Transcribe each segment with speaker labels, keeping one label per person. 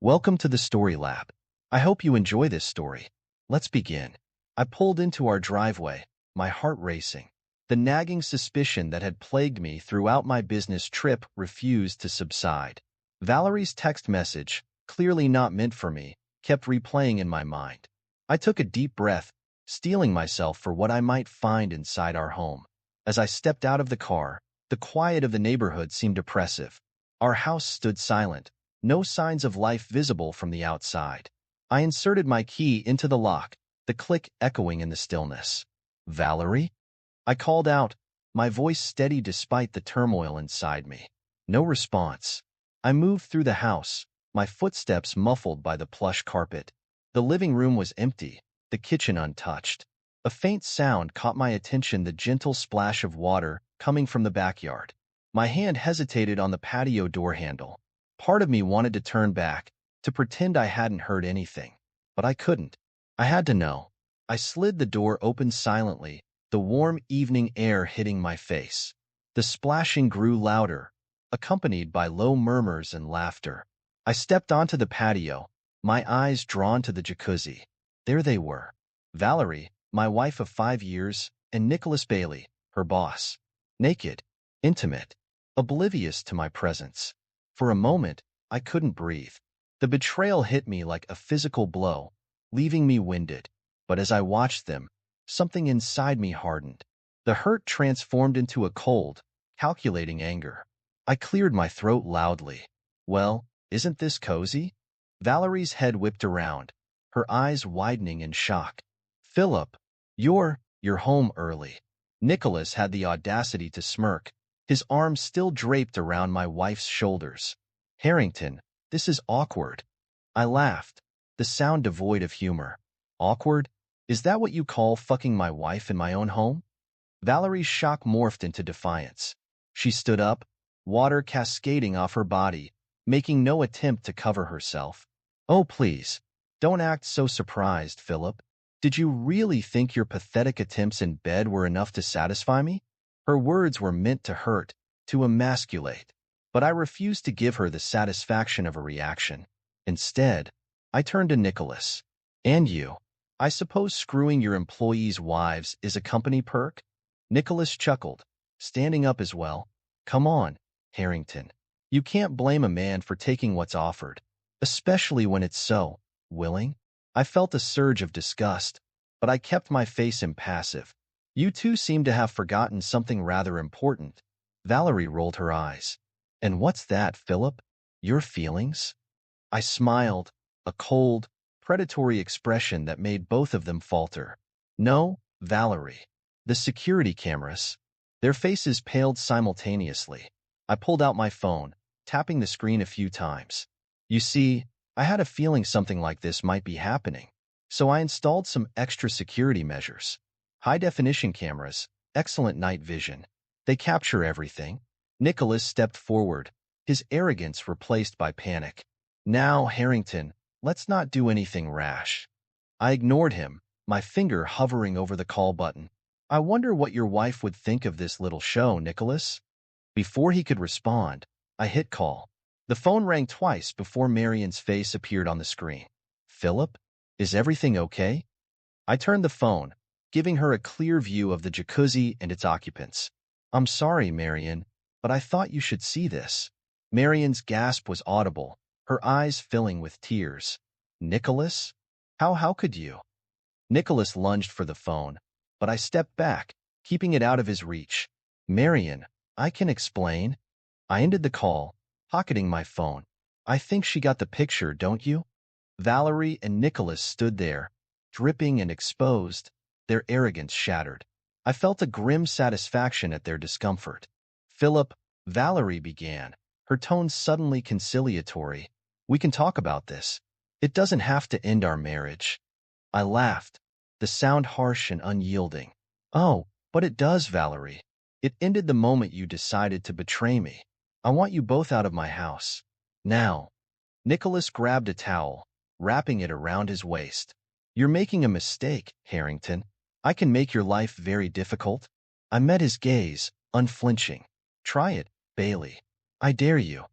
Speaker 1: Welcome to the Story Lab. I hope you enjoy this story. Let's begin. I pulled into our driveway, my heart racing. The nagging suspicion that had plagued me throughout my business trip refused to subside. Valerie's text message, clearly not meant for me, kept replaying in my mind. I took a deep breath, steeling myself for what I might find inside our home. As I stepped out of the car, the quiet of the neighborhood seemed oppressive. Our house stood silent, no signs of life visible from the outside. I inserted my key into the lock, the click echoing in the stillness. "Valerie?" I called out, my voice steady despite the turmoil inside me. No response. I moved through the house, my footsteps muffled by the plush carpet. The living room was empty, the kitchen untouched. A faint sound caught my attention, the gentle splash of water coming from the backyard. My hand hesitated on the patio door handle. Part of me wanted to turn back, to pretend I hadn't heard anything. But I couldn't. I had to know. I slid the door open silently, the warm evening air hitting my face. The splashing grew louder, accompanied by low murmurs and laughter. I stepped onto the patio, my eyes drawn to the jacuzzi. There they were. Valerie, my wife of 5 years, and Nicholas Bailey, her boss. Naked, intimate, oblivious to my presence. For a moment, I couldn't breathe. The betrayal hit me like a physical blow, leaving me winded. But as I watched them, something inside me hardened. The hurt transformed into a cold, calculating anger. I cleared my throat loudly. "Well, isn't this cozy?" Valerie's head whipped around, her eyes widening in shock. "Philip, you're home early." Nicholas had the audacity to smirk, his arms still draped around my wife's shoulders. "Harrington, this is awkward." I laughed, the sound devoid of humor. "Awkward? Is that what you call fucking my wife in my own home?" Valerie's shock morphed into defiance. She stood up, water cascading off her body, making no attempt to cover herself. "Oh, please, don't act so surprised, Philip. Did you really think your pathetic attempts in bed were enough to satisfy me?" Her words were meant to hurt, to emasculate, but I refused to give her the satisfaction of a reaction. Instead, I turned to Nicholas. "And you? I suppose screwing your employees' wives is a company perk?" Nicholas chuckled, standing up as well. "Come on, Harrington. You can't blame a man for taking what's offered, especially when it's so willing." I felt a surge of disgust, but I kept my face impassive. "You two seem to have forgotten something rather important." Valerie rolled her eyes. "And what's that, Philip? Your feelings?" I smiled, a cold, predatory expression that made both of them falter. "No, Valerie. The security cameras." Their faces paled simultaneously. I pulled out my phone, tapping the screen a few times. "You see, I had a feeling something like this might be happening, so I installed some extra security measures. High-definition cameras, excellent night vision. They capture everything." Nicholas stepped forward, his arrogance replaced by panic. "Now, Harrington, let's not do anything rash." I ignored him, my finger hovering over the call button. "I wonder what your wife would think of this little show, Nicholas." Before he could respond, I hit call. The phone rang twice before Marion's face appeared on the screen. "Philip, is everything okay?" I turned the phone, giving her a clear view of the jacuzzi and its occupants. "I'm sorry, Marion, but I thought you should see this." Marion's gasp was audible, her eyes filling with tears. "Nicholas? How could you?" Nicholas lunged for the phone, but I stepped back, keeping it out of his reach. "Marion, I can explain." I ended the call, pocketing my phone. "I think she got the picture, don't you?" Valerie and Nicholas stood there, dripping and exposed, their arrogance shattered. I felt a grim satisfaction at their discomfort. "Philip," Valerie began, her tone suddenly conciliatory, "we can talk about this. It doesn't have to end our marriage." I laughed, the sound harsh and unyielding. "Oh, but it does, Valerie. It ended the moment you decided to betray me. I want you both out of my house. Now." Nicholas grabbed a towel, wrapping it around his waist. "You're making a mistake, Harrington. I can make your life very difficult." I met his gaze, unflinching. "Try it, Bailey. I dare you."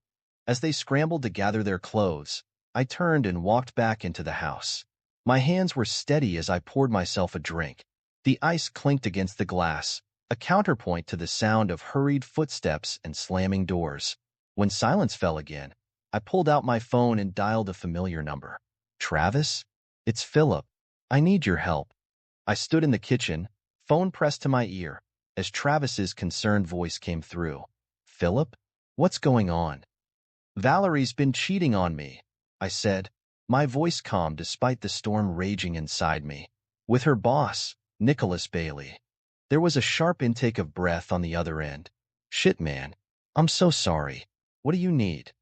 Speaker 1: As they scrambled to gather their clothes, I turned and walked back into the house. My hands were steady as I poured myself a drink. The ice clinked against the glass, a counterpoint to the sound of hurried footsteps and slamming doors. When silence fell again, I pulled out my phone and dialed a familiar number. Travis? It's Philip. I need your help. I stood in the kitchen, phone pressed to my ear, as Travis's concerned voice came through. Philip? What's going on? Valerie's been cheating on me, I said, my voice calm despite the storm raging inside me. With her boss, Nicholas Bailey. There was a sharp intake of breath on the other end. Shit, man. I'm so sorry. What do you need?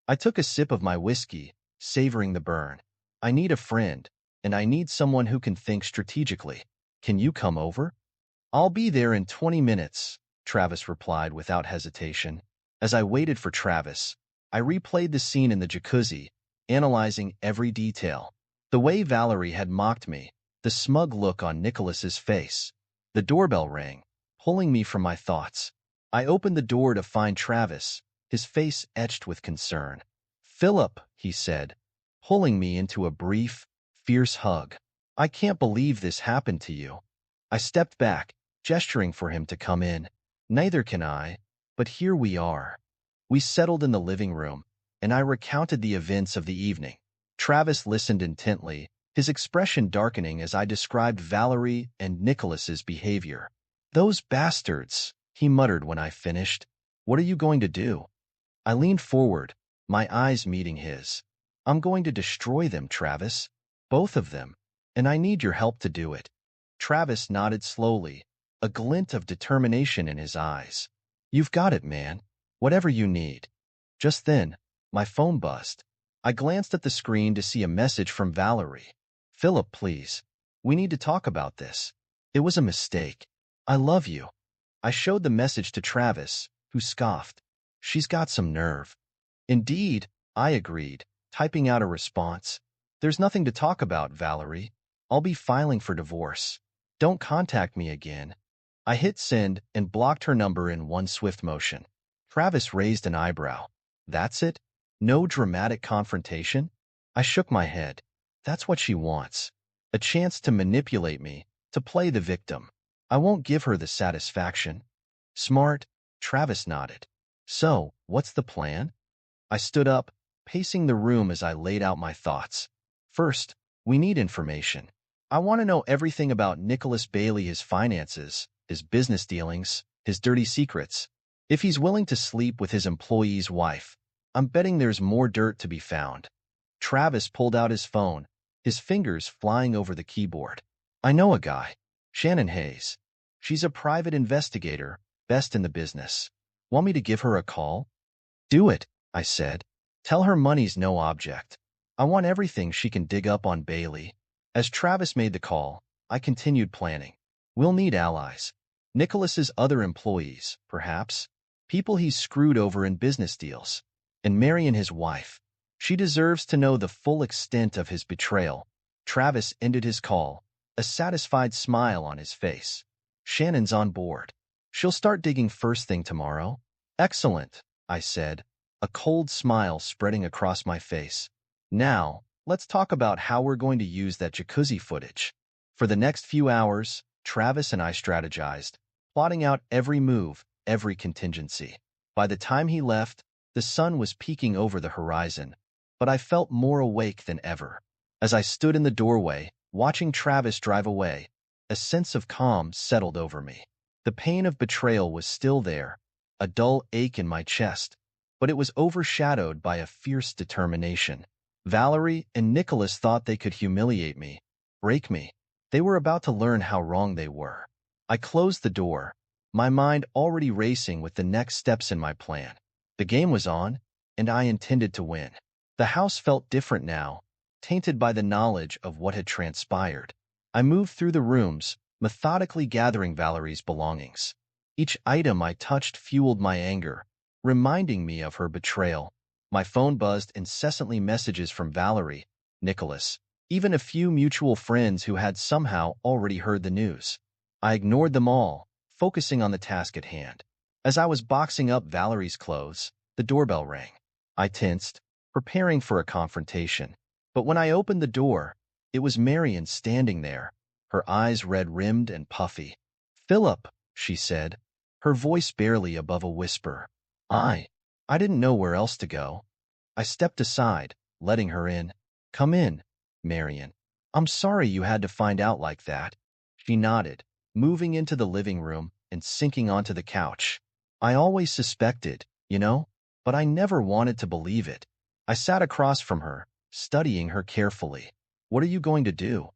Speaker 1: I took a sip of my whiskey, savoring the burn. I need a friend, and I need someone who can think strategically. Can you come over? I'll be there in 20 minutes, Travis replied without hesitation. As I waited for Travis, I replayed the scene in the jacuzzi, analyzing every detail. The way Valerie had mocked me, the smug look on Nicholas's face. The doorbell rang, pulling me from my thoughts. I opened the door to find Travis, his face etched with concern. Philip, he said, pulling me into a brief, fierce hug. I can't believe this happened to you. I stepped back, gesturing for him to come in. Neither can I, but here we are. We settled in the living room, and I recounted the events of the evening. Travis listened intently, his expression darkening as I described Valerie and Nicholas's behavior. Those bastards, he muttered when I finished. What are you going to do? I leaned forward, my eyes meeting his. I'm going to destroy them, Travis. Both of them. And I need your help to do it. Travis nodded slowly, a glint of determination in his eyes. You've got it, man. Whatever you need. Just then, my phone buzzed. I glanced at the screen to see a message from Valerie. Philip, please. We need to talk about this. It was a mistake. I love you. I showed the message to Travis, who scoffed. She's got some nerve. Indeed, I agreed, typing out a response. There's nothing to talk about, Valerie. I'll be filing for divorce. Don't contact me again. I hit send and blocked her number in one swift motion. Travis raised an eyebrow. That's it? No dramatic confrontation? I shook my head. That's what she wants. A chance to manipulate me, to play the victim. I won't give her the satisfaction. Smart, Travis nodded. So, what's the plan? I stood up, pacing the room as I laid out my thoughts. First, we need information. I want to know everything about Nicholas Bailey, his finances, his business dealings, his dirty secrets. If he's willing to sleep with his employee's wife, I'm betting there's more dirt to be found. Travis pulled out his phone, his fingers flying over the keyboard. I know a guy, Shannon Hayes. She's a private investigator, best in the business. Want me to give her a call? Do it, I said. Tell her money's no object. I want everything she can dig up on Bailey. As Travis made the call, I continued planning. We'll need allies. Nicholas's other employees, perhaps. People he's screwed over in business deals. And Marion, his wife. She deserves to know the full extent of his betrayal. Travis ended his call, a satisfied smile on his face. Shannon's on board. She'll start digging first thing tomorrow. Excellent, I said, a cold smile spreading across my face. Now, let's talk about how we're going to use that jacuzzi footage. For the next few hours, Travis and I strategized, plotting out every move, every contingency. By the time he left, the sun was peeking over the horizon, but I felt more awake than ever. As I stood in the doorway, watching Travis drive away, a sense of calm settled over me. The pain of betrayal was still there, a dull ache in my chest, but it was overshadowed by a fierce determination. Valerie and Nicholas thought they could humiliate me, break me. They were about to learn how wrong they were. I closed the door, my mind already racing with the next steps in my plan. The game was on, and I intended to win. The house felt different now, tainted by the knowledge of what had transpired. I moved through the rooms, methodically gathering Valerie's belongings. Each item I touched fueled my anger, reminding me of her betrayal. My phone buzzed incessantly, messages from Valerie, Nicholas, even a few mutual friends who had somehow already heard the news. I ignored them all, focusing on the task at hand. As I was boxing up Valerie's clothes, the doorbell rang. I tensed, preparing for a confrontation. But when I opened the door, it was Marion standing there, her eyes red-rimmed and puffy. "Philip," she said, her voice barely above a whisper. I didn't know where else to go. I stepped aside, letting her in. "Come in, Marion. I'm sorry you had to find out like that." She nodded, moving into the living room and sinking onto the couch. "I always suspected, but I never wanted to believe it." I sat across from her, studying her carefully. "What are you going to do?"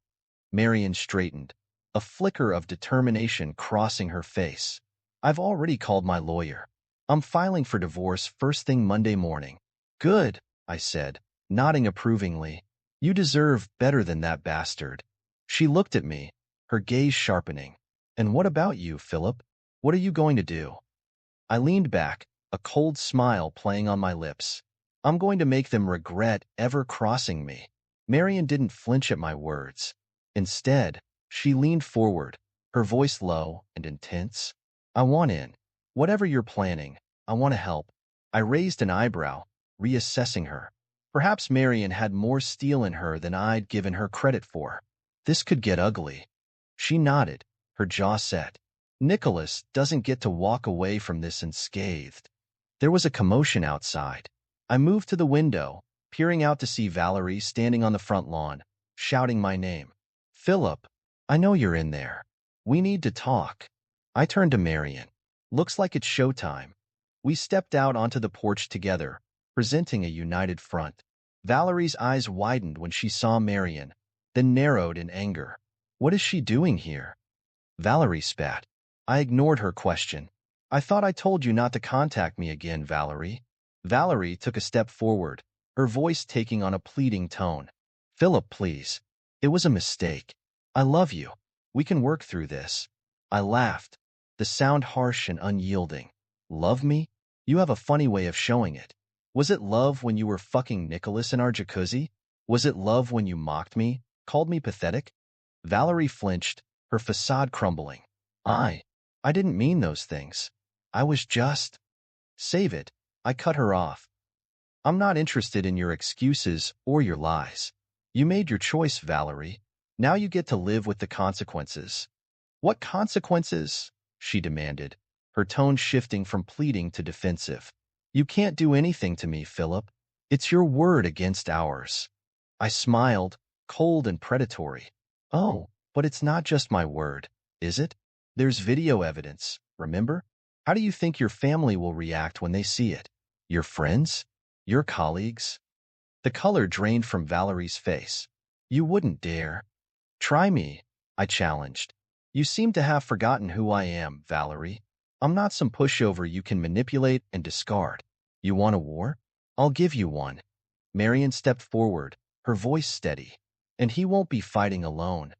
Speaker 1: Marion straightened, a flicker of determination crossing her face. "I've already called my lawyer. I'm filing for divorce first thing Monday morning." "Good," I said, nodding approvingly. "You deserve better than that bastard." She looked at me, her gaze sharpening. "And what about you, Philip? What are you going to do?" I leaned back, a cold smile playing on my lips. "I'm going to make them regret ever crossing me." Marion didn't flinch at my words. Instead, she leaned forward, her voice low and intense. "I want in. Whatever you're planning, I want to help." I raised an eyebrow, reassessing her. Perhaps Marion had more steel in her than I'd given her credit for. This could get ugly. She nodded, her jaw set. "Nicholas doesn't get to walk away from this unscathed." There was a commotion outside. I moved to the window, peering out to see Valerie standing on the front lawn, shouting my name. "Philip, I know you're in there. We need to talk." I turned to Marion. "Looks like it's showtime." We stepped out onto the porch together, presenting a united front. Valerie's eyes widened when she saw Marion, then narrowed in anger. "What is she doing here?" Valerie spat. I ignored her question. "I thought I told you not to contact me again, Valerie." Valerie took a step forward, her voice taking on a pleading tone. "Philip, please. It was a mistake. I love you. We can work through this." I laughed, the sound harsh and unyielding. "Love me? You have a funny way of showing it. Was it love when you were fucking Nicholas in our jacuzzi? Was it love when you mocked me, called me pathetic?" Valerie flinched, her facade crumbling. I didn't mean those things. I was just—" "Save it." I cut her off. "I'm not interested in your excuses or your lies. You made your choice, Valerie. Now you get to live with the consequences." "What consequences?" she demanded, her tone shifting from pleading to defensive. "You can't do anything to me, Philip. It's your word against ours." I smiled, cold and predatory. "Oh, but it's not just my word, is it? There's video evidence, remember? How do you think your family will react when they see it? Your friends? Your colleagues?" The color drained from Valerie's face. "You wouldn't dare." "Try me," I challenged. "You seem to have forgotten who I am, Valerie. I'm not some pushover you can manipulate and discard. You want a war? I'll give you one." Marion stepped forward, her voice steady. "And he won't be fighting alone."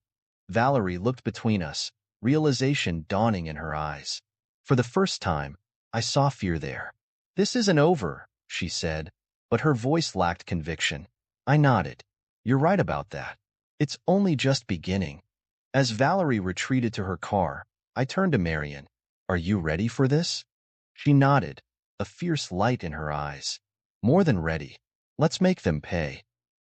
Speaker 1: Valerie looked between us, realization dawning in her eyes. For the first time, I saw fear there. "This isn't over," she said, but her voice lacked conviction. I nodded. "You're right about that. It's only just beginning." As Valerie retreated to her car, I turned to Marion. "Are you ready for this?" She nodded, a fierce light in her eyes. "More than ready. Let's make them pay."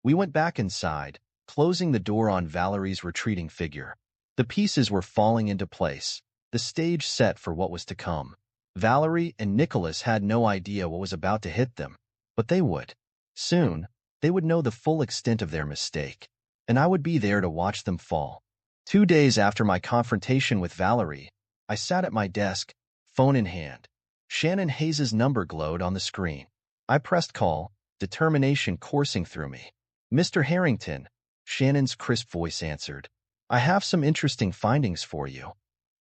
Speaker 1: We went back inside, closing the door on Valerie's retreating figure. The pieces were falling into place, the stage set for what was to come. Valerie and Nicholas had no idea what was about to hit them, but they would. Soon, they would know the full extent of their mistake, and I would be there to watch them fall. 2 days after my confrontation with Valerie, I sat at my desk, phone in hand. Shannon Hayes' number glowed on the screen. I pressed call, determination coursing through me. "Mr. Harrington," Shannon's crisp voice answered. "I have some interesting findings for you."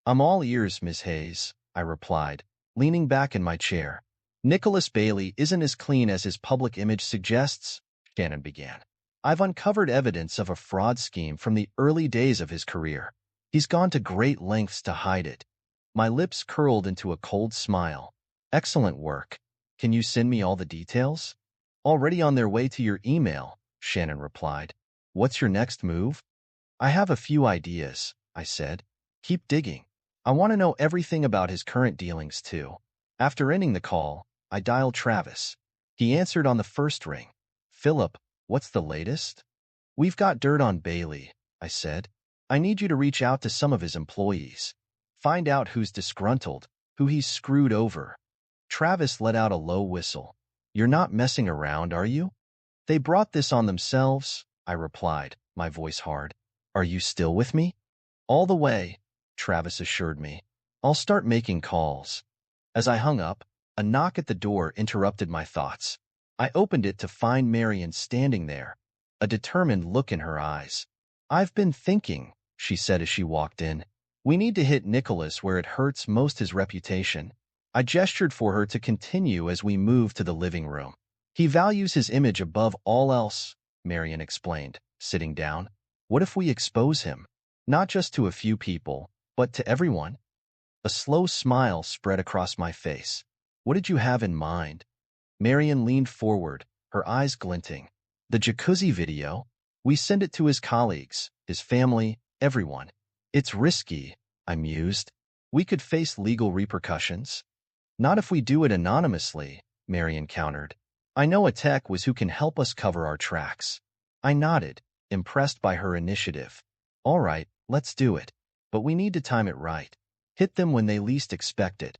Speaker 1: "I'm all ears, Miss Hayes," I replied, leaning back in my chair. "Nicholas Bailey isn't as clean as his public image suggests," Shannon began. "I've uncovered evidence of a fraud scheme from the early days of his career. He's gone to great lengths to hide it." My lips curled into a cold smile. "Excellent work. Can you send me all the details?" "Already on their way to your email," Shannon replied. "What's your next move?" "I have a few ideas," I said. "Keep digging. I want to know everything about his current dealings, too." After ending the call, I dialed Travis. He answered on the first ring. Philip, what's the latest? We've got dirt on Bailey, I said. I need you to reach out to some of his employees. Find out who's disgruntled, who he's screwed over. Travis let out a low whistle. You're not messing around, are you? They brought this on themselves, I replied, my voice hard. Are you still with me? All the way, Travis assured me. I'll start making calls. As I hung up, a knock at the door interrupted my thoughts. I opened it to find Marion standing there, a determined look in her eyes. I've been thinking, she said as she walked in. We need to hit Nicholas where it hurts most, his reputation. I gestured for her to continue as we moved to the living room. He values his image above all else, Marion explained, sitting down. What if we expose him? Not just to a few people, but to everyone? A slow smile spread across my face. What did you have in mind? Marion leaned forward, her eyes glinting. The jacuzzi video? We send it to his colleagues, his family, everyone. It's risky, I mused. We could face legal repercussions. Not if we do it anonymously, Marion countered. I know a tech whiz who can help us cover our tracks. I nodded, impressed by her initiative. All right, let's do it. But we need to time it right. Hit them when they least expect it.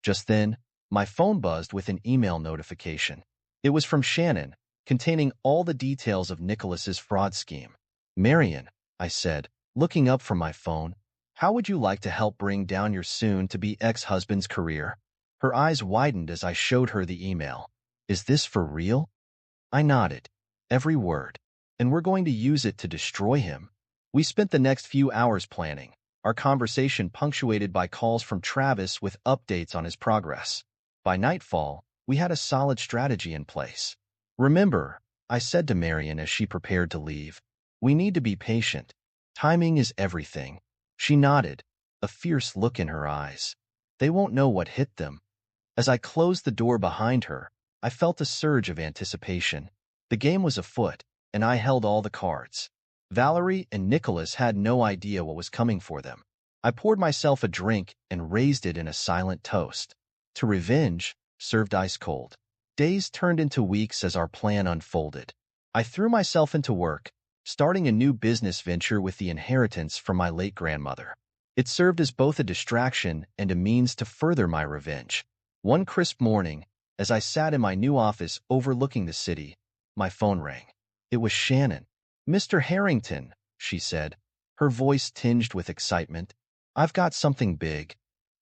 Speaker 1: Just then, my phone buzzed with an email notification. It was from Shannon, containing all the details of Nicholas's fraud scheme. Marion, I said, looking up from my phone, how would you like to help bring down your soon-to-be ex-husband's career? Her eyes widened as I showed her the email. Is this for real? I nodded. Every word. And we're going to use it to destroy him. We spent the next few hours planning, our conversation punctuated by calls from Travis with updates on his progress. By nightfall, we had a solid strategy in place. Remember, I said to Marion as she prepared to leave, we need to be patient. Timing is everything. She nodded, a fierce look in her eyes. They won't know what hit them. As I closed the door behind her, I felt a surge of anticipation. The game was afoot, and I held all the cards. Valerie and Nicholas had no idea what was coming for them. I poured myself a drink and raised it in a silent toast. To revenge, served ice cold. Days turned into weeks as our plan unfolded. I threw myself into work, starting a new business venture with the inheritance from my late grandmother. It served as both a distraction and a means to further my revenge. One crisp morning, as I sat in my new office overlooking the city, my phone rang. It was Shannon. Mr. Harrington, she said, her voice tinged with excitement. I've got something big.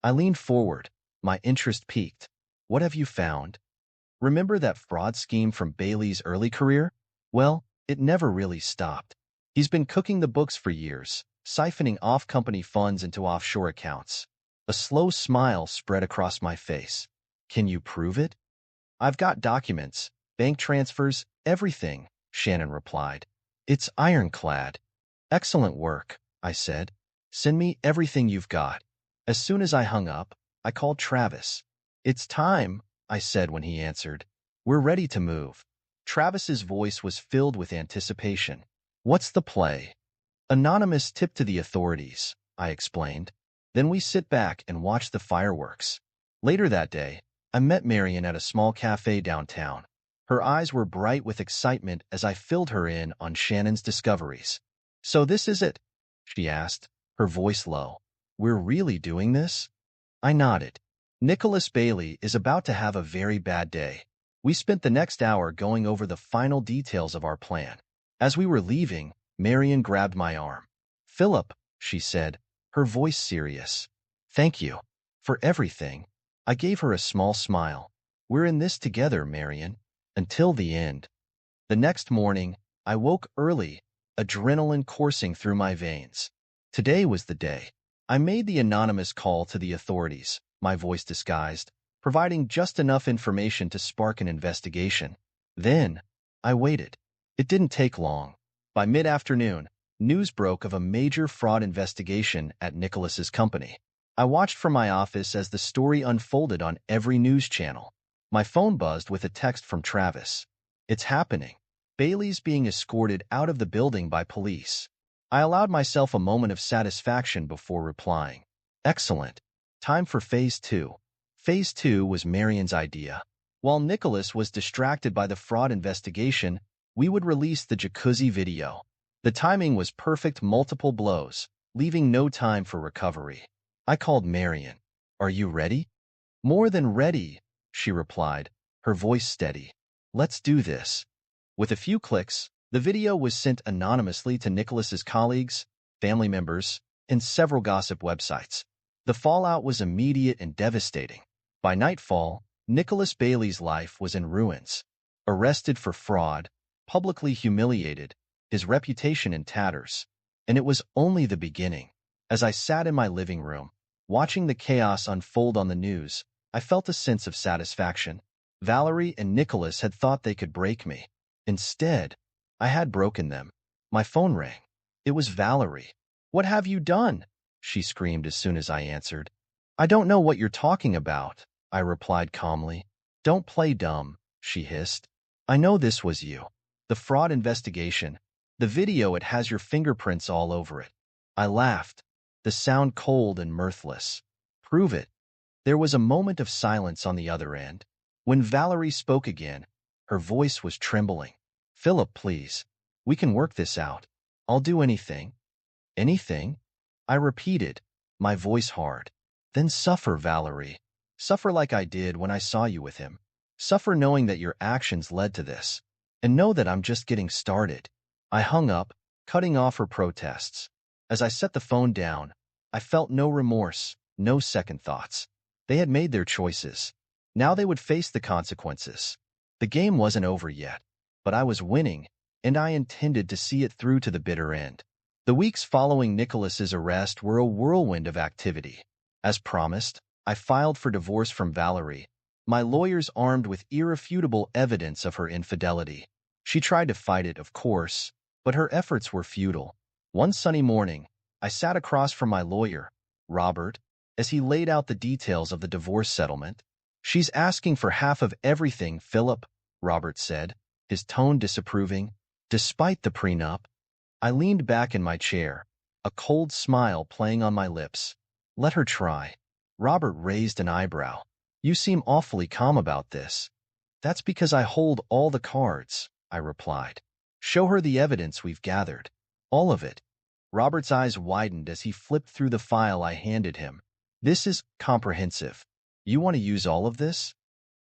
Speaker 1: I leaned forward, my interest piqued. What have you found? Remember that fraud scheme from Bailey's early career? Well, it never really stopped. He's been cooking the books for years, siphoning off company funds into offshore accounts. A slow smile spread across my face. Can you prove it? I've got documents, bank transfers, everything, Shannon replied. It's ironclad. Excellent work, I said. Send me everything you've got. As soon as I hung up, I called Travis. It's time, I said when he answered. We're ready to move. Travis's voice was filled with anticipation. What's the play? Anonymous tip to the authorities, I explained. Then we sit back and watch the fireworks. Later that day, I met Marion at a small cafe downtown. Her eyes were bright with excitement as I filled her in on Shannon's discoveries. So this is it? She asked, her voice low. We're really doing this? I nodded. Nicholas Bailey is about to have a very bad day. We spent the next hour going over the final details of our plan. As we were leaving, Marion grabbed my arm. Philip, she said, her voice serious. Thank you. For everything. I gave her a small smile. We're in this together, Marion. Until the end. The next morning, I woke early, adrenaline coursing through my veins. Today was the day. I made the anonymous call to the authorities, my voice disguised, providing just enough information to spark an investigation. Then, I waited. It didn't take long. By mid-afternoon, news broke of a major fraud investigation at Nicholas's company. I watched from my office as the story unfolded on every news channel. My phone buzzed with a text from Travis. It's happening. Bailey's being escorted out of the building by police. I allowed myself a moment of satisfaction before replying. Excellent. Time for Phase 2. Phase 2 was Marion's idea. While Nicholas was distracted by the fraud investigation, we would release the jacuzzi video. The timing was perfect, multiple blows, leaving no time for recovery. I called Marion. Are you ready? More than ready, she replied, her voice steady. Let's do this. With a few clicks, the video was sent anonymously to Nicholas's colleagues, family members, and several gossip websites. The fallout was immediate and devastating. By nightfall, Nicholas Bailey's life was in ruins. Arrested for fraud, publicly humiliated, his reputation in tatters. And it was only the beginning. As I sat in my living room, watching the chaos unfold on the news, I felt a sense of satisfaction. Valerie and Nicholas had thought they could break me. Instead, I had broken them. My phone rang. It was Valerie. What have you done? She screamed as soon as I answered. I don't know what you're talking about, I replied calmly. Don't play dumb, she hissed. I know this was you. The fraud investigation. The video, it has your fingerprints all over it. I laughed, the sound cold and mirthless. Prove it. There was a moment of silence on the other end. When Valerie spoke again, her voice was trembling. Philip, please. We can work this out. I'll do anything. Anything? I repeated, my voice hard. Then suffer, Valerie. Suffer like I did when I saw you with him. Suffer knowing that your actions led to this. And know that I'm just getting started. I hung up, cutting off her protests. As I set the phone down, I felt no remorse, no second thoughts. They had made their choices. Now they would face the consequences. The game wasn't over yet, but I was winning, and I intended to see it through to the bitter end. The weeks following Nicholas's arrest were a whirlwind of activity. As promised, I filed for divorce from Valerie, my lawyers armed with irrefutable evidence of her infidelity. She tried to fight it, of course, but her efforts were futile. One sunny morning, I sat across from my lawyer, Robert, as he laid out the details of the divorce settlement. She's asking for half of everything, Philip, Robert said, his tone disapproving. Despite the prenup, I leaned back in my chair, a cold smile playing on my lips. Let her try. Robert raised an eyebrow. You seem awfully calm about this. That's because I hold all the cards, I replied. Show her the evidence we've gathered. All of it. Robert's eyes widened as he flipped through the file I handed him. This is comprehensive. You want to use all of this?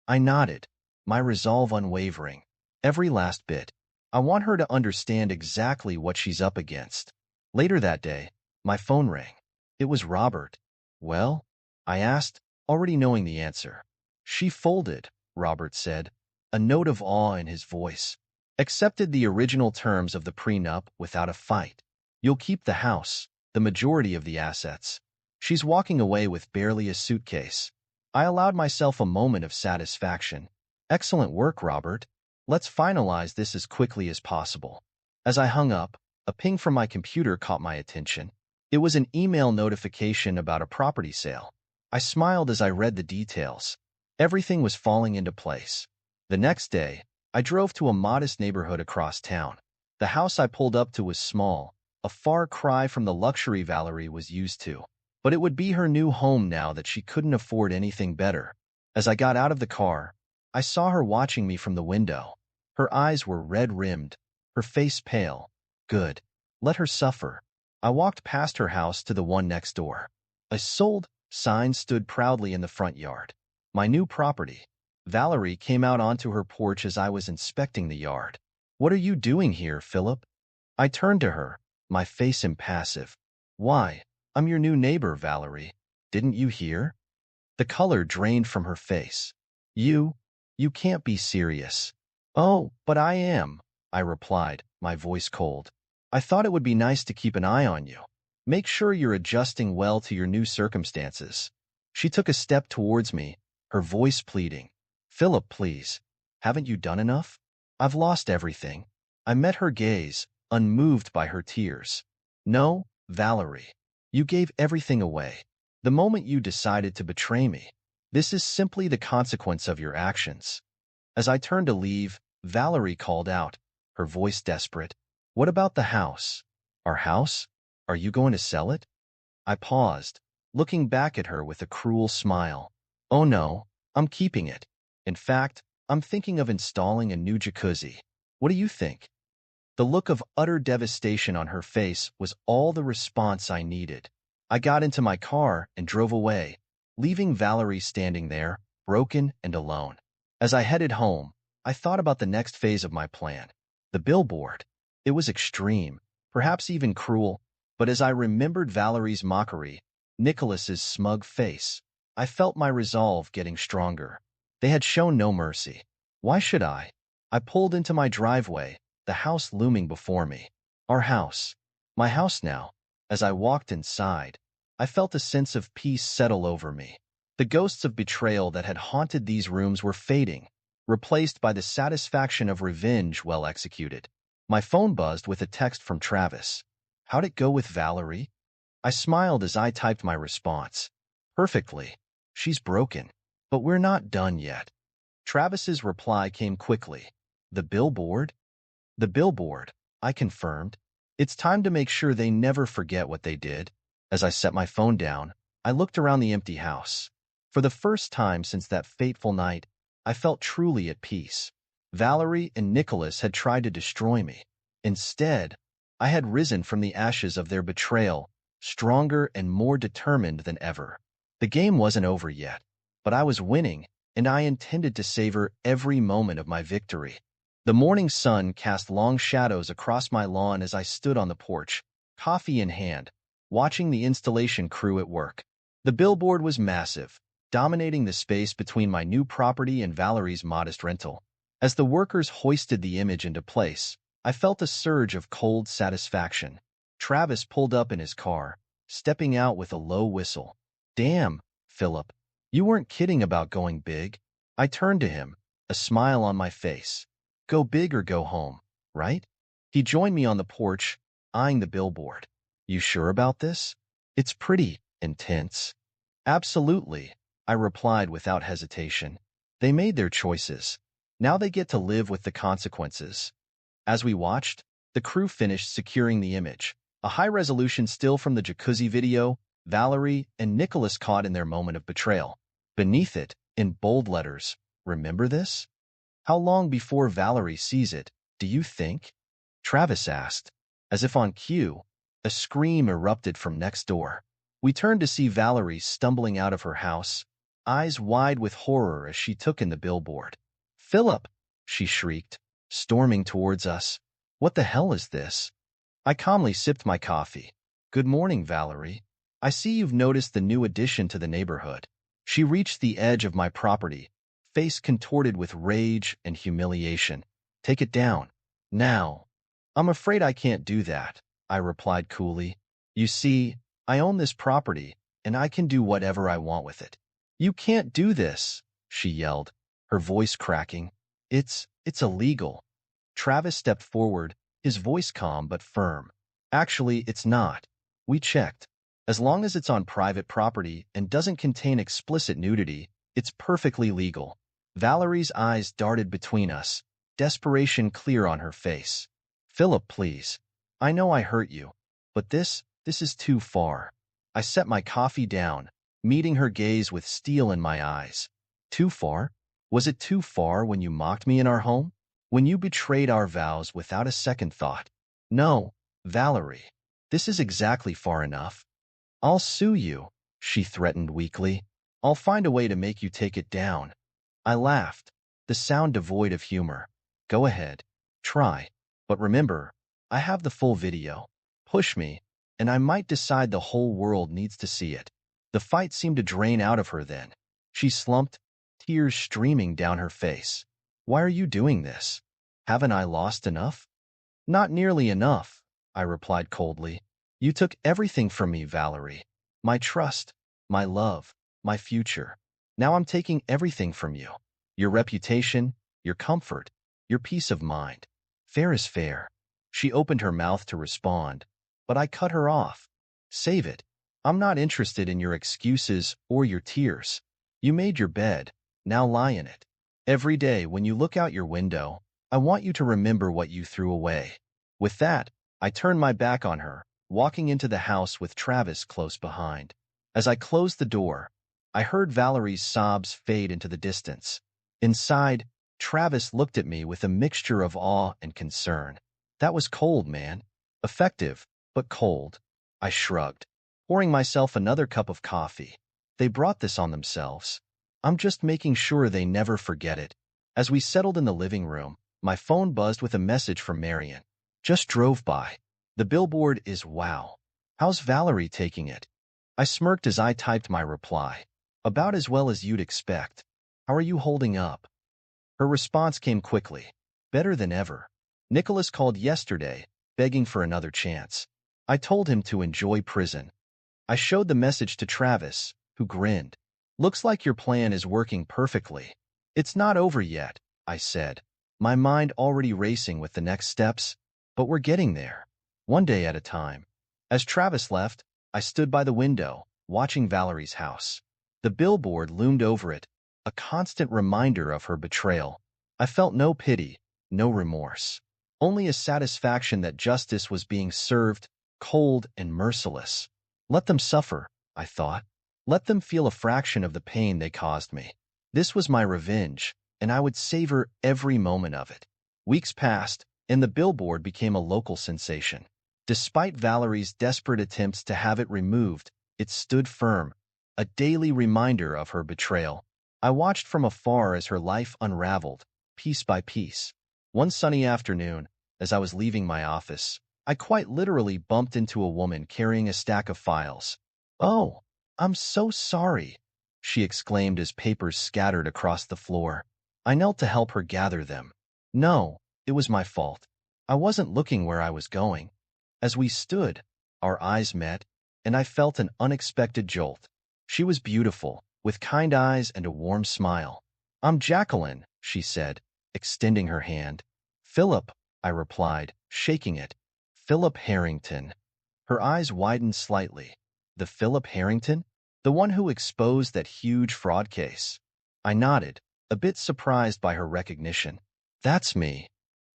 Speaker 1: I nodded, my resolve unwavering. Every last bit. I want her to understand exactly what she's up against. Later that day, my phone rang. It was Robert. Well? I asked, already knowing the answer. She folded, Robert said, a note of awe in his voice. Accepted the original terms of the prenup without a fight. You'll keep the house, the majority of the assets. She's walking away with barely a suitcase. I allowed myself a moment of satisfaction. Excellent work, Robert. Let's finalize this as quickly as possible. As I hung up, a ping from my computer caught my attention. It was an email notification about a property sale. I smiled as I read the details. Everything was falling into place. The next day, I drove to a modest neighborhood across town. The house I pulled up to was small, a far cry from the luxury Valerie was used to. But it would be her new home now that she couldn't afford anything better. As I got out of the car, I saw her watching me from the window. Her eyes were red-rimmed, her face pale. Good. Let her suffer. I walked past her house to the one next door. A sold sign stood proudly in the front yard. My new property. Valerie came out onto her porch as I was inspecting the yard. What are you doing here, Philip? I turned to her, my face impassive. Why, I'm your new neighbor, Valerie. Didn't you hear? The color drained from her face. You can't be serious. Oh, but I am, I replied, my voice cold. I thought it would be nice to keep an eye on you. Make sure you're adjusting well to your new circumstances. She took a step towards me, her voice pleading. Philip, please. Haven't you done enough? I've lost everything. I met her gaze, unmoved by her tears. No, Valerie. You gave everything away. The moment you decided to betray me. This is simply the consequence of your actions. As I turned to leave, Valerie called out, her voice desperate. What about the house? Our house? Are you going to sell it? I paused, looking back at her with a cruel smile. Oh no, I'm keeping it. In fact, I'm thinking of installing a new jacuzzi. What do you think? The look of utter devastation on her face was all the response I needed. I got into my car and drove away, leaving Valerie standing there, broken and alone. As I headed home, I thought about the next phase of my plan. The billboard. It was extreme, perhaps even cruel, but as I remembered Valerie's mockery, Nicholas's smug face, I felt my resolve getting stronger. They had shown no mercy. Why should I? I pulled into my driveway, the house looming before me. Our house. My house now. As I walked inside, I felt a sense of peace settle over me. The ghosts of betrayal that had haunted these rooms were fading, replaced by the satisfaction of revenge well executed. My phone buzzed with a text from Travis. How'd it go with Valerie? I smiled as I typed my response. Perfectly. She's broken. But we're not done yet. Travis's reply came quickly. The billboard? The billboard, I confirmed. It's time to make sure they never forget what they did. As I set my phone down, I looked around the empty house. For the first time since that fateful night, I felt truly at peace. Valerie and Nicholas had tried to destroy me. Instead, I had risen from the ashes of their betrayal, stronger and more determined than ever. The game wasn't over yet, but I was winning, and I intended to savor every moment of my victory. The morning sun cast long shadows across my lawn as I stood on the porch, coffee in hand, watching the installation crew at work. The billboard was massive, dominating the space between my new property and Valerie's modest rental. As the workers hoisted the image into place, I felt a surge of cold satisfaction. Travis pulled up in his car, stepping out with a low whistle. Damn, Philip, you weren't kidding about going big. I turned to him, a smile on my face. Go big or go home, right? He joined me on the porch, eyeing the billboard. You sure about this? It's pretty intense. Absolutely, I replied without hesitation. They made their choices. Now they get to live with the consequences. As we watched, the crew finished securing the image. A high-resolution still from the jacuzzi video, Valerie and Nicholas caught in their moment of betrayal. Beneath it, in bold letters, remember this? How long before Valerie sees it, do you think? Travis asked. As if on cue, a scream erupted from next door. We turned to see Valerie stumbling out of her house, eyes wide with horror as she took in the billboard. Philip, she shrieked, storming towards us. What the hell is this? I calmly sipped my coffee. Good morning, Valerie. I see you've noticed the new addition to the neighborhood. She reached the edge of my property, face contorted with rage and humiliation. Take it down. Now. I'm afraid I can't do that, I replied coolly. You see, I own this property, and I can do whatever I want with it. You can't do this, she yelled, her voice cracking. It's illegal. Travis stepped forward, his voice calm but firm. Actually, it's not. We checked. As long as it's on private property and doesn't contain explicit nudity, it's perfectly legal. Valerie's eyes darted between us, desperation clear on her face. Philip, please. I know I hurt you, but this is too far. I set my coffee down, meeting her gaze with steel in my eyes. Too far? Was it too far when you mocked me in our home? When you betrayed our vows without a second thought? No, Valerie. This is exactly far enough. I'll sue you, she threatened weakly. I'll find a way to make you take it down. I laughed, the sound devoid of humor. Go ahead. Try. But remember, I have the full video. Push me, and I might decide the whole world needs to see it. The fight seemed to drain out of her then. She slumped, tears streaming down her face. Why are you doing this? Haven't I lost enough? Not nearly enough, I replied coldly. You took everything from me, Valerie. My trust, my love, my future. Now I'm taking everything from you. Your reputation, your comfort, your peace of mind. Fair is fair. She opened her mouth to respond, but I cut her off. Save it. I'm not interested in your excuses or your tears. You made your bed. Now lie in it. Every day when you look out your window, I want you to remember what you threw away. With that, I turned my back on her, walking into the house with Travis close behind. As I closed the door, I heard Valerie's sobs fade into the distance. Inside, Travis looked at me with a mixture of awe and concern. That was cold, man. Effective, but cold. I shrugged, pouring myself another cup of coffee. They brought this on themselves. I'm just making sure they never forget it. As we settled in the living room, my phone buzzed with a message from Marion. Just drove by. The billboard is wow. How's Valerie taking it? I smirked as I typed my reply. About as well as you'd expect. How are you holding up? Her response came quickly. Better than ever. Nicholas called yesterday, begging for another chance. I told him to enjoy prison. I showed the message to Travis, who grinned. Looks like your plan is working perfectly. It's not over yet, I said, my mind already racing with the next steps, but we're getting there, one day at a time. As Travis left, I stood by the window, watching Valerie's house. The billboard loomed over it, a constant reminder of her betrayal. I felt no pity, no remorse, only a satisfaction that justice was being served, cold and merciless. Let them suffer, I thought. Let them feel a fraction of the pain they caused me. This was my revenge, and I would savor every moment of it. Weeks passed, and the billboard became a local sensation. Despite Valerie's desperate attempts to have it removed, it stood firm, a daily reminder of her betrayal. I watched from afar as her life unraveled, piece by piece. One sunny afternoon, as I was leaving my office, I quite literally bumped into a woman carrying a stack of files. "Oh, I'm so sorry," she exclaimed as papers scattered across the floor. I knelt to help her gather them. No, it was my fault. I wasn't looking where I was going. As we stood, our eyes met, and I felt an unexpected jolt. She was beautiful, with kind eyes and a warm smile. "I'm Jacqueline," she said, extending her hand. "Philip," I replied, shaking it. "Philip Harrington." Her eyes widened slightly. The Philip Harrington? The one who exposed that huge fraud case? I nodded, a bit surprised by her recognition. "That's me."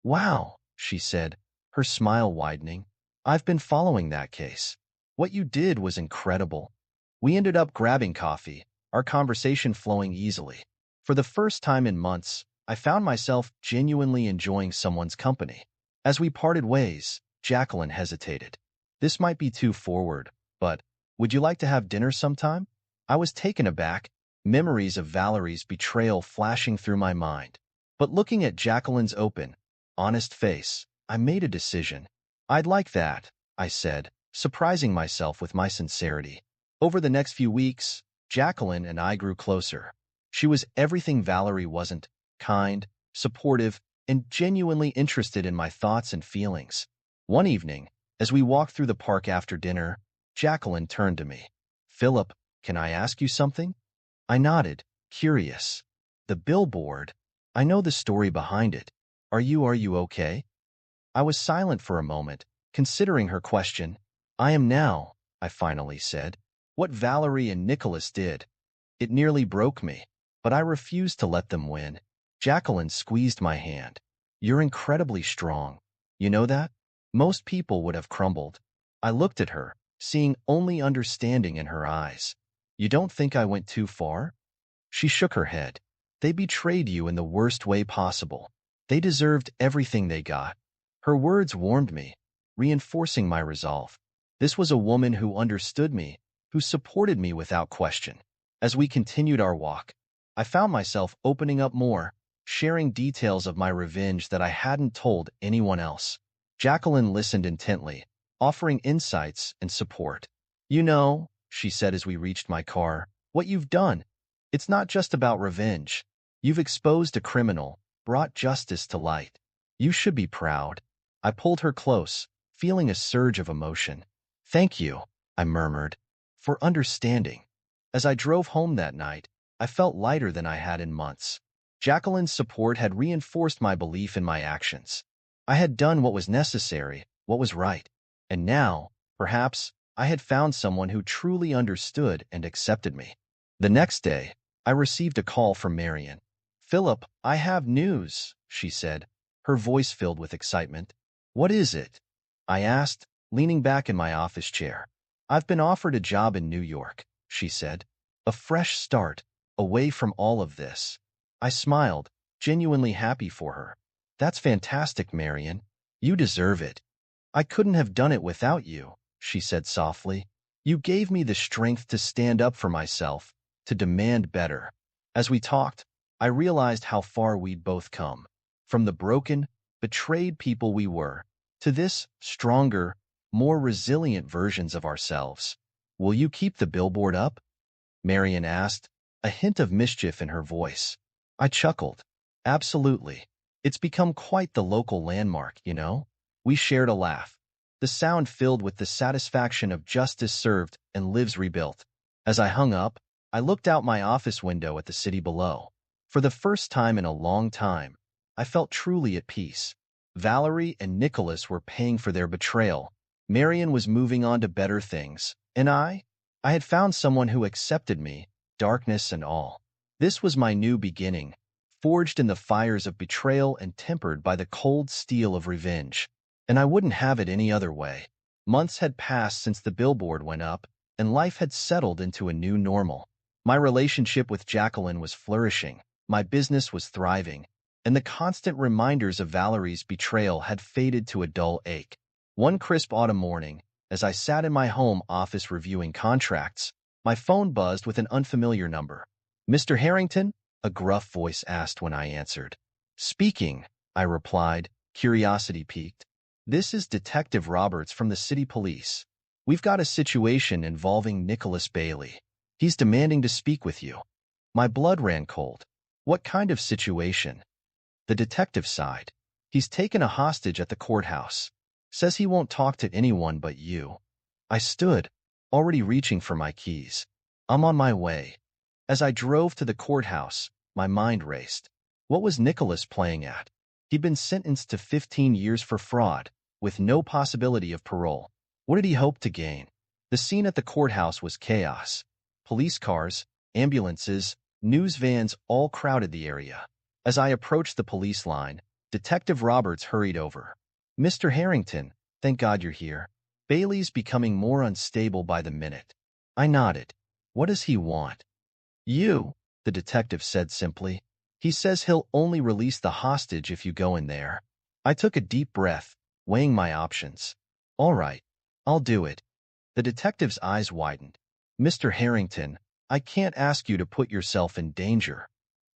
Speaker 1: "Wow," she said, her smile widening. "I've been following that case. What you did was incredible." We ended up grabbing coffee, our conversation flowing easily. For the first time in months, I found myself genuinely enjoying someone's company. As we parted ways, Jacqueline hesitated. "This might be too forward, but would you like to have dinner sometime?" I was taken aback, memories of Valerie's betrayal flashing through my mind. But looking at Jacqueline's open, honest face, I made a decision. "I'd like that," I said, surprising myself with my sincerity. Over the next few weeks, Jacqueline and I grew closer. She was everything Valerie wasn't: kind, supportive, and genuinely interested in my thoughts and feelings. One evening, as we walked through the park after dinner, Jacqueline turned to me. "Philip, can I ask you something?" I nodded, curious. "The billboard. I know the story behind it. Are you okay?" I was silent for a moment, considering her question. "I am now," I finally said. "What Valerie and Nicholas did. It nearly broke me, but I refused to let them win." Jacqueline squeezed my hand. "You're incredibly strong. You know that? Most people would have crumbled." I looked at her, seeing only understanding in her eyes. "You don't think I went too far?" She shook her head. "They betrayed you in the worst way possible. They deserved everything they got." Her words warmed me, reinforcing my resolve. This was a woman who understood me, who supported me without question. As we continued our walk, I found myself opening up more, sharing details of my revenge that I hadn't told anyone else. Jacqueline listened intently, offering insights and support. "You know," she said as we reached my car, "what you've done. It's not just about revenge. You've exposed a criminal, brought justice to light. You should be proud." I pulled her close, feeling a surge of emotion. "Thank you," I murmured, "for understanding." As I drove home that night, I felt lighter than I had in months. Jacqueline's support had reinforced my belief in my actions. I had done what was necessary, what was right. And now, perhaps, I had found someone who truly understood and accepted me. The next day, I received a call from Marion. "Philip, I have news," she said, her voice filled with excitement. "What is it?" I asked, leaning back in my office chair. "I've been offered a job in New York," she said. "A fresh start, away from all of this." I smiled, genuinely happy for her. That's fantastic, Marion. You deserve it. I couldn't have done it without you, she said softly. You gave me the strength to stand up for myself, to demand better. As we talked, I realized how far we'd both come. From the broken, betrayed people we were, to this stronger, more resilient versions of ourselves. Will you keep the billboard up? Marion asked, a hint of mischief in her voice. I chuckled. Absolutely. It's become quite the local landmark, you know? We shared a laugh, the sound filled with the satisfaction of justice served and lives rebuilt. As I hung up, I looked out my office window at the city below. For the first time in a long time, I felt truly at peace. Valerie and Nicholas were paying for their betrayal. Marion was moving on to better things. And I had found someone who accepted me, darkness and all. This was my new beginning, forged in the fires of betrayal and tempered by the cold steel of revenge. And I wouldn't have it any other way. Months had passed since the billboard went up, and life had settled into a new normal. My relationship with Jacqueline was flourishing, my business was thriving, and the constant reminders of Valerie's betrayal had faded to a dull ache. One crisp autumn morning, as I sat in my home office reviewing contracts, my phone buzzed with an unfamiliar number. Mr. Harrington? A gruff voice asked when I answered. Speaking, I replied, curiosity piqued. This is Detective Roberts from the city police. We've got a situation involving Nicholas Bailey. He's demanding to speak with you. My blood ran cold. What kind of situation? The detective sighed. He's taken a hostage at the courthouse. Says he won't talk to anyone but you. I stood, already reaching for my keys. I'm on my way. As I drove to the courthouse, my mind raced. What was Nicholas playing at? He'd been sentenced to 15 years for fraud, with no possibility of parole. What did he hope to gain? The scene at the courthouse was chaos. Police cars, ambulances, news vans all crowded the area. As I approached the police line, Detective Roberts hurried over. Mr. Harrington, thank God you're here. Bailey's becoming more unstable by the minute. I nodded. What does he want? You, the detective said simply. He says he'll only release the hostage if you go in there. I took a deep breath, weighing my options. All right, I'll do it. The detective's eyes widened. Mr. Harrington, I can't ask you to put yourself in danger.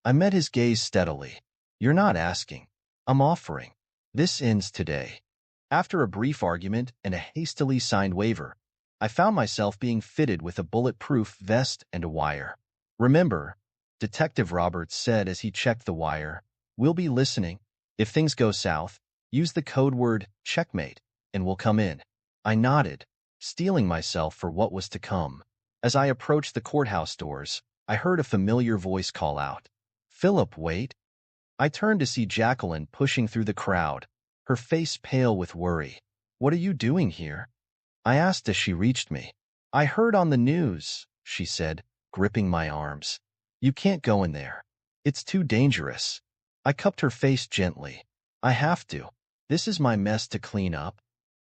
Speaker 1: I met his gaze steadily. You're not asking. I'm offering. This ends today. After a brief argument and a hastily signed waiver, I found myself being fitted with a bulletproof vest and a wire. Remember, Detective Roberts said as he checked the wire, we'll be listening. If things go south, use the code word checkmate, and we'll come in. I nodded, steeling myself for what was to come. As I approached the courthouse doors, I heard a familiar voice call out. Philip, wait. I turned to see Jacqueline pushing through the crowd, her face pale with worry. What are you doing here? I asked as she reached me. I heard on the news, she said, gripping my arms. You can't go in there. It's too dangerous. I cupped her face gently. I have to. This is my mess to clean up.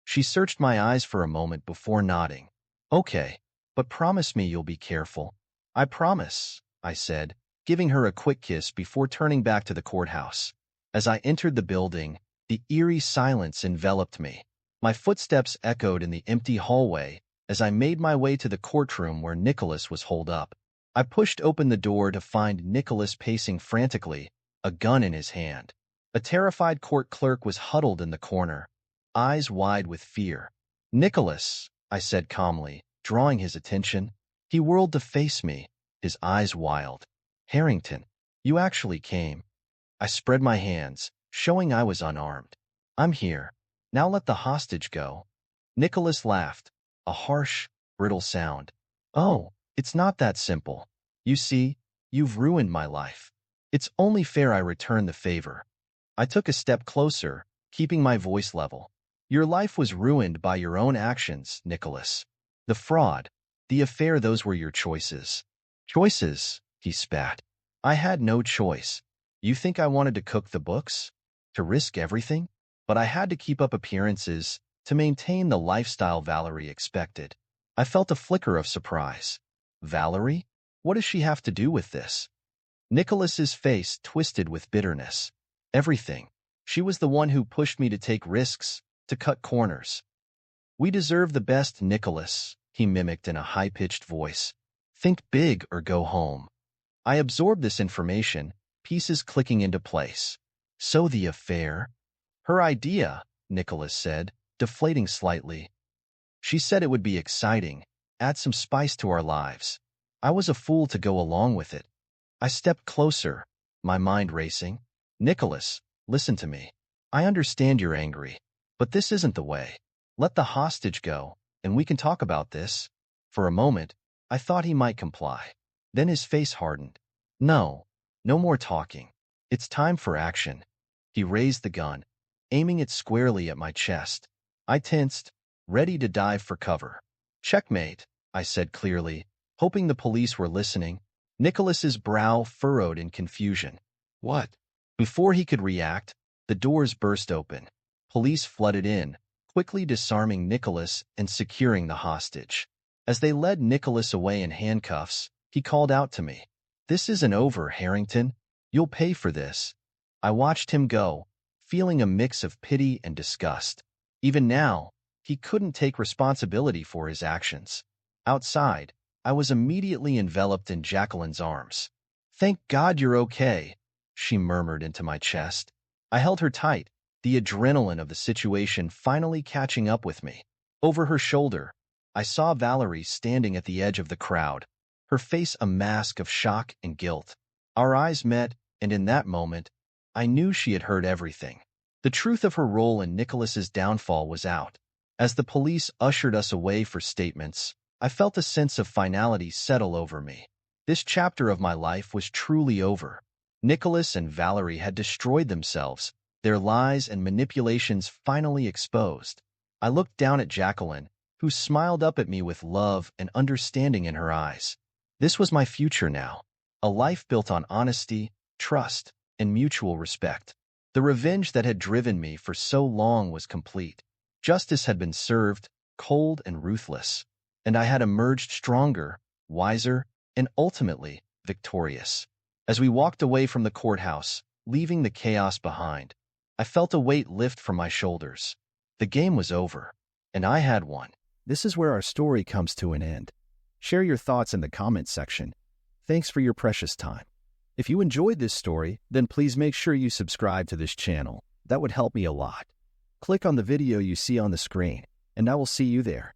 Speaker 1: She searched my eyes for a moment before nodding. Okay, but promise me you'll be careful. I promise, I said, giving her a quick kiss before turning back to the courthouse. As I entered the building, the eerie silence enveloped me. My footsteps echoed in the empty hallway as I made my way to the courtroom where Nicholas was holed up. I pushed open the door to find Nicholas pacing frantically, a gun in his hand. A terrified court clerk was huddled in the corner, eyes wide with fear. Nicholas, I said calmly, drawing his attention. He whirled to face me, his eyes wild. Harrington, you actually came. I spread my hands, showing I was unarmed. I'm here. Now let the hostage go. Nicholas laughed, a harsh, brittle sound. Oh, it's not that simple. You see, you've ruined my life. It's only fair I return the favor. I took a step closer, keeping my voice level. Your life was ruined by your own actions, Nicholas. The fraud, the affair, those were your choices. Choices, he spat. I had no choice. You think I wanted to cook the books? To risk everything? But I had to keep up appearances, to maintain the lifestyle Valerie expected. I felt a flicker of surprise. Valerie? What does she have to do with this? Nicholas's face twisted with bitterness. Everything. She was the one who pushed me to take risks, to cut corners. We deserve the best, Nicholas, he mimicked in a high-pitched voice. Think big or go home. I absorbed this information, pieces clicking into place. So the affair? Her idea, Nicholas said, deflating slightly. She said it would be exciting, add some spice to our lives. I was a fool to go along with it. I stepped closer, my mind racing. Nicholas, listen to me. I understand you're angry, but this isn't the way. Let the hostage go, and we can talk about this. For a moment, I thought he might comply. Then his face hardened. No, no more talking. It's time for action. He raised the gun, aiming it squarely at my chest. I tensed, ready to dive for cover. Checkmate, I said clearly, hoping the police were listening. Nicholas's brow furrowed in confusion. What? Before he could react, the doors burst open. Police flooded in, quickly disarming Nicholas and securing the hostage. As they led Nicholas away in handcuffs, he called out to me. This isn't over, Harrington. You'll pay for this. I watched him go, feeling a mix of pity and disgust. Even now, he couldn't take responsibility for his actions. Outside, I was immediately enveloped in Jacqueline's arms. Thank God you're okay, she murmured into my chest. I held her tight, the adrenaline of the situation finally catching up with me. Over her shoulder, I saw Valerie standing at the edge of the crowd, her face a mask of shock and guilt. Our eyes met, and in that moment, I knew she had heard everything. The truth of her role in Nicholas's downfall was out. As the police ushered us away for statements, I felt a sense of finality settle over me. This chapter of my life was truly over. Nicholas and Valerie had destroyed themselves, their lies and manipulations finally exposed. I looked down at Jacqueline, who smiled up at me with love and understanding in her eyes. This was my future now, a life built on honesty, trust, and mutual respect. The revenge that had driven me for so long was complete. Justice had been served, cold and ruthless, and I had emerged stronger, wiser, and ultimately victorious. As we walked away from the courthouse, leaving the chaos behind, I felt a weight lift from my shoulders. The game was over, and I had won. This is where our story comes to an end. Share your thoughts in the comments section. Thanks for your precious time. If you enjoyed this story, then please make sure you subscribe to this channel. That would help me a lot. Click on the video you see on the screen, and I will see you there.